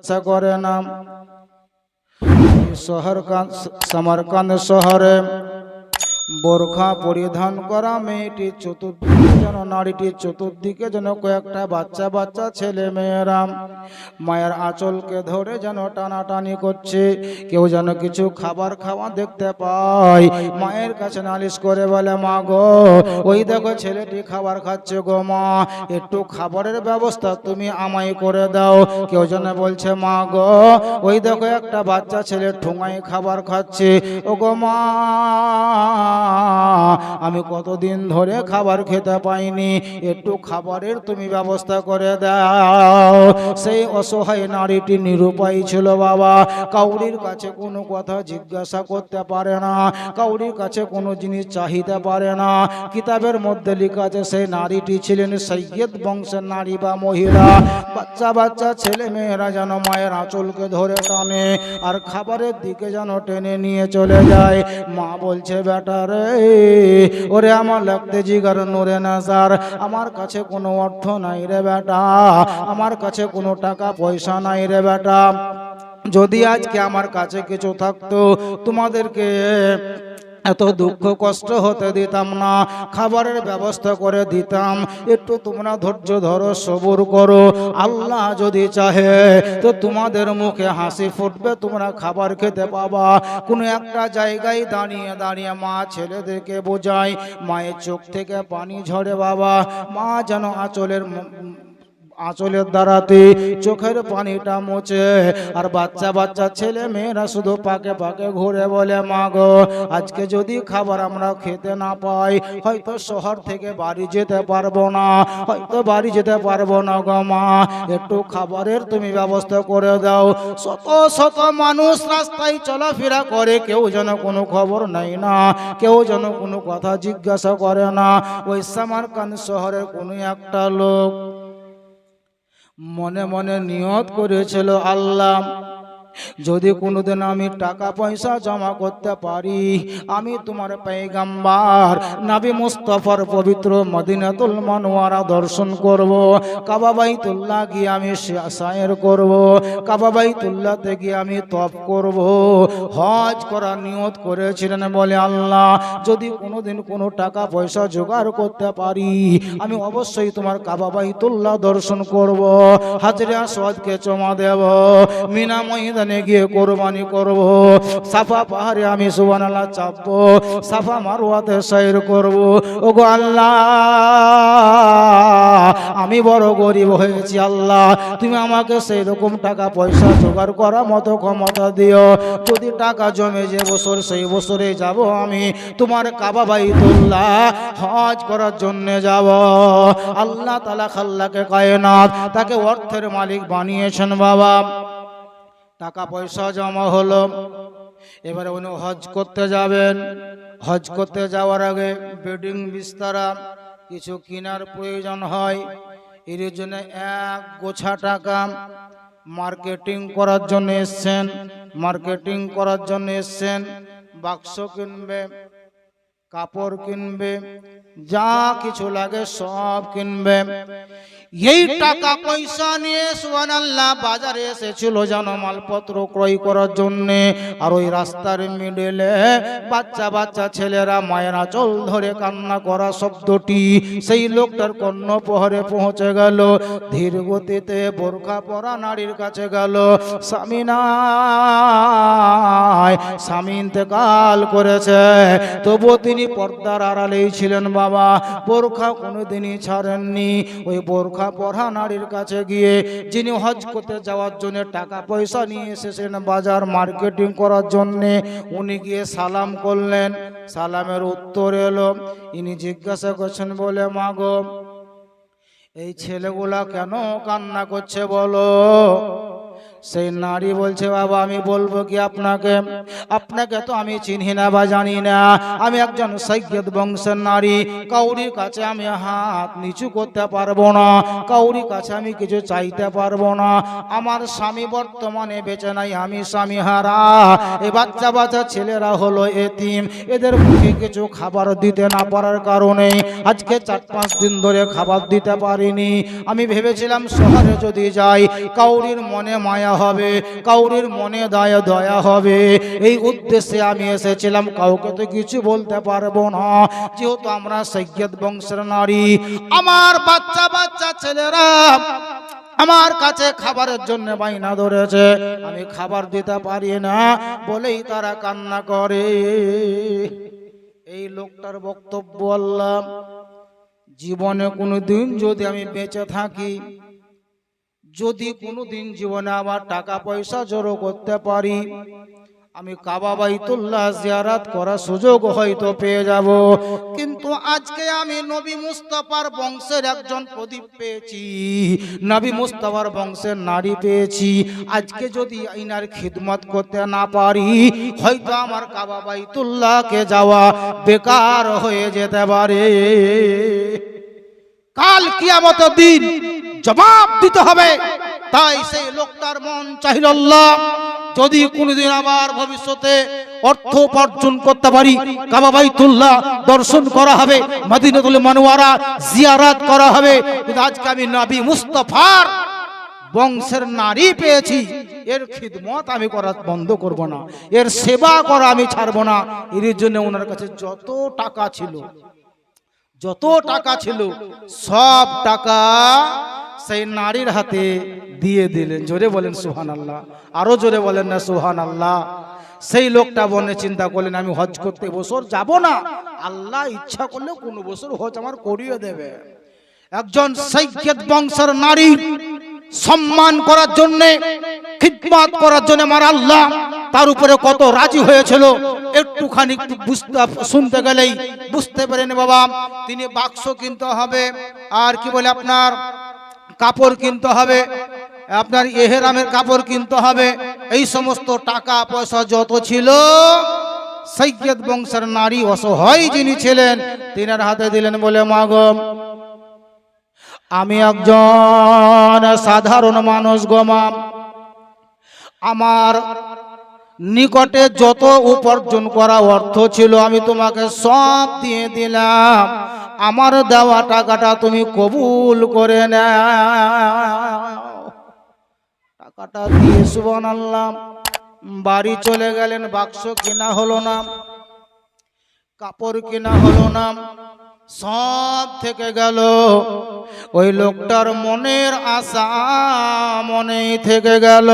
আশা করে না। সমরকান্দ শহরে বোরখা পরিধান করা মেয়েটি চতুর্দিকে যেন নারীটির চতুর্দিকে যেন কয়েকটা বাচ্চা বাচ্চা ছেলে মেয়েরা মায়ের আঁচলকে ধরে যেন টানাটানি করছে। কেউ যেন কিছু খাবার খাওয়া দেখতে পায়, মায়ের কাছে নালিশ করে বলে, মা গো ওই দেখো ছেলেটি খাবার খাচ্ছে গো মা, একটু খাবারের ব্যবস্থা তুমি আমায় করে দাও। কেউ যেন বলছে, মা গো ওই দেখো একটা বাচ্চা ছেলে ঠোঙায় খাবার খাচ্ছে, ও গো মা আমি কতদিন ধরে খাবার খেতে পাইনি, একটু খাবারের তুমি ব্যবস্থা করে দাও। সেই অসহায় নারীটি নিরুপায় ছিল বাবা, কাউরির কাছে কোনো কথা জিজ্ঞাসা করতে পারে না, কাউরির কাছে কোনো জিনিস চাহিতে পারে না। কিতাবের মধ্যে লেখা আছে সেই নারীটি ছিলেন সৈয়দ বংশের নারী বা মহিলা। বাচ্চা বাচ্চা ছেলে মেয়েরা যেন মায়ের আঁচলকে ধরে টানে আর খাবারের দিকে যেন টেনে নিয়ে চলে যায়। মা বলছে, বেটা রে ওরে আমার লাগতে জিগার নূরে নাজার, আমার কাছে কোনো অর্থ নাই রে বেটা, আমার কাছে কোনো টাকা পয়সা নাই রে বেটা, যদি আজকে আমার কাছে কিছু থাকতো তোমাদেরকে এত দুঃখ কষ্ট হতে দিতাম না, খাবারের ব্যবস্থা করে দিতাম। একটু তোমরা ধৈর্য ধরো, সবুর করো, আল্লাহ যদি চাহে তো তোমাদের মুখে হাসি ফুটবে, তোমরা খাবার খেতে পাবা। কোনো একটা জায়গায় দাঁড়িয়ে দাঁড়িয়ে মা ছেলেদেরকে বোঝায়, মায়ের চোখ থেকে পানি ঝরে বাবা, মা যেন আঁচলের দ্বারাতে চোখের পানিটা মোছে। আর বাচ্চা বাচ্চা ছেলে মেয়েরা শুধু পাকে পাকে ঘুরে বলে, মা গো আজকে যদি খাবার আমরা খেতে না পাই, হয়তো শহর থেকে বাড়ি যেতে পারবো না, হয়তো বাড়ি যেতে পারবো না গো মা, একটু খাবারের তুমি ব্যবস্থা করে দাও। শত শত মানুষ রাস্তায় চলাফেরা করে, কেউ যেন কোনো খবর নেয় না, কেউ যেন কোনো কথা জিজ্ঞাসা করে না। ওই সমরকান্দ শহরের কোনো একটা লোক মনে মনে নিয়ত করেছিল, আল্লাহ যদি কোনোদিন আমি টাকা পয়সা জমা করতে পারি, আমি তোমার পয়গম্বর নবী মুস্তাফার পবিত্র মদিনাতুল মুনাওয়ারা দর্শন করব, কাবা বাইতুল্লাহ গিয়ে আমি সায়ের করব, কাবা বাইতুল্লাহতে গিয়ে আমি তওয়াফ করব, হজ করার নিয়ত করেছিলেন। বলে, আল্লাহ যদি কোনোদিন কোনো টাকা পয়সা জোগাড় করতে পারি, আমি অবশ্যই তোমার কাবা বাইতুল্লাহ দর্শন করব, হাজরে আসওয়াদকে চুমা দেব, মিনা ময়দানে গিয়ে কোরবানি করব, সাফা পাহাড়ে আমি সুবহানাল্লাহ চাপবো, সাফা মারওয়াতে সৈর করব। ওগো আল্লাহ আমি বড় গরিব হয়েছি, আল্লাহ তুমি আমাকে সেই রকম টাকা পয়সা জোগাড় করার মতো ক্ষমতা দিও। যদি টাকা জমে যে বছর, সেই বছরে যাব আমি তোমার কাবা বাইতুল্লাহ হজ করার জন্য যাব। আল্লাহ তাআলা খাল্লাকে কায়নাত তাকে অর্থের মালিক বানিয়েছেন বাবা। টাকা পয়সা জমা হলো, এবারে উনি হজ করতে যাবেন। হজ করতে যাওয়ার আগে বেডিং বিস্তারা কিছু কেনার প্রয়োজন হয়, এর জন্য এক গোছা টাকা মার্কেটিং করার জন্য এসছেন, মার্কেটিং করার জন্য এসছেন। বাক্স কিনবে, কাপড় কিনবে, যা কিছু লাগে সব কিনবে। এই টাকা পয়সা নিয়ে সুবহানাল্লাহ বাজারে এসেছিল যেন মালপত্র ক্রয় করার জন্য। আর ওই রাস্তার মিডলে বাচ্চা বাচ্চা ছেলেরা মায়ের আঁচল ধরে কান্না করা শব্দটি সেই লোকটার কর্ণপহরে পৌঁছে গেল। ধীর গতিতে বোরখা পরা নারীর কাছে গেল, স্বামী নাই, স্বামী ইন্তেকাল করেছে, তবুও তিনি পর্দার আড়ালেই ছিলেন বাবা, বোরখা কোনোদিনই ছাড়েননি। ওই বোরখা পরা নারীর কাছে গিয়ে, যিনি হজ করতে যাওয়ার জন্য টাকা পয়সা নিয়ে এসেছেন বাজার মার্কেটিং করার জন্য, উনি গিয়ে সালাম করলেন। সালামের উত্তর এলো, ইনি জিজ্ঞাসা করছেন, বলে, মা গো এই ছেলেগুলা কেন কান্না করছে বলো? সেই নারী বলছে, বাবা আমি বলবো কি আপনাকে, আপনাকে তো আমি চিনি না বা জানি না, আমি একজন সৈয়দ বংশের নারী, কাউরির কাছে আমি হাত নিচু করতে পারবো না, কাউরির কাছে আমি কিছু চাইতে পারবো না, আমার স্বামী বর্তমানে বেঁচে নাই, আমি স্বামী হারা, এই বাচ্চা বাচ্চা ছেলেরা হলো এতিম, এদের মুখে কিছু খাবার দিতে না পারার কারণে আজকে 4-5 দিন ধরে খাবার দিতে পারিনি। আমি ভেবেছিলাম শহরে যদি যাই কাউরির মনে মায়া হবে, কাউরির মনে দয়া হবে, এই উদ্দেশ্যে আমি এসেছিলাম। কাউকে তো কিছু বলতে পারবো না, যেহেতু আমরা সৈয়দ বংশের নারী। আমার বাচ্চা বাচ্চা ছেলেরা আমার কাছে খাবারের জন্য বাইনা ধরেছে, আমি খাবার দিতে পারি না বলেই তারা কান্না করে। এই লোকটার বক্তব্য, আল্লাহ জীবনে কোনোদিন যদি আমি বেঁচে থাকি, যদি কোনোদিন জীবনে আমার টাকা পয়সা জড়ো করতে পারি, আমি কাবা বাইতুল্লাহ জিয়ারত করার সুযোগ হয়তো পেয়ে যাব। কিন্তু আজকে আমি নবী মুস্তাফার বংশের একজন প্রদীপ পেয়েছি, নবী মুস্তাফার বংশের নারী পেয়েছি। আজকে যদি ইনার খিদমত করতে না পারি, হয়তো আমার কাবা বাইতুল্লাহকে যাওয়া বেকার হয়ে যেতে পারে। কাল কিয়ামতের দিন জবাব দিতে হবে। তাই সেই লোকটার মন চাইল, আল্লাহ যদি কোনদিন আবার ভবিষ্যতে অর্থ উপার্জন করতে পারি, কাবা বাইতুল্লাহ দর্শন করা হবে, মদিনাতুল মুনাওয়ারা জিয়ারত করা হবে। কিন্তু আজকে আমি নবী মুস্তাফার বংশের নারী পেয়েছি, এর খিদমত আমি করা বন্ধ করব না, এর সেবা করা আমি ছাড়ব না। এর জন্য ওনার কাছে যত টাকা ছিল সব টাকা সেই নারীর হাতে দিয়ে দিলেন। জোরে বলেন সুবহানাল্লাহ, আরো জোরে বলেন না সুবহানাল্লাহ। সেই লোকটা মনে চিন্তা করলেন, আমি হজ করতে বছর যাব না, আল্লাহ ইচ্ছা করলে কোনো বছর হজ আমার করিয়ে দেবে। একজন সৈয়দ বংশের নারী সম্মান করার জন্য, খিদমত করার জন্য আমার আল্লাহ তার উপরে কত রাজি হয়েছিল, একটুখানি শুনতে গেলেই বুঝতে পারেন বাবা। তিনি বাক্স কিনতে হবে, আর কি বলে আপনার কাপড় কিনতে হবে, আপনার এহরামের কাপড় কিনতে হবে। এই সমস্ত টাকা পয়সা যত ছিল, সৈয়দ বংশের নারী অসহায় যিনি ছিলেন তিনার হাতে দিলেন। বলে মা গো, আমি একজন সাধারণ মানুষ গো মা, আমার নিকটে যত উপার্জন করা অর্থ ছিল আমি তোমাকে সব দিয়ে দিলাম, আমার দেওয়া টাকাটা তুমি কবুল করে নাও। টাকাটা দিয়ে সুবহানাল্লাহ বাড়ি চলে গেলেন। বাক্স কেনা হলো না, কাপড় কেনা হলো না, সব থেকে গেল। ওই লোকটার মনের আশা মনেই থেকে গেল।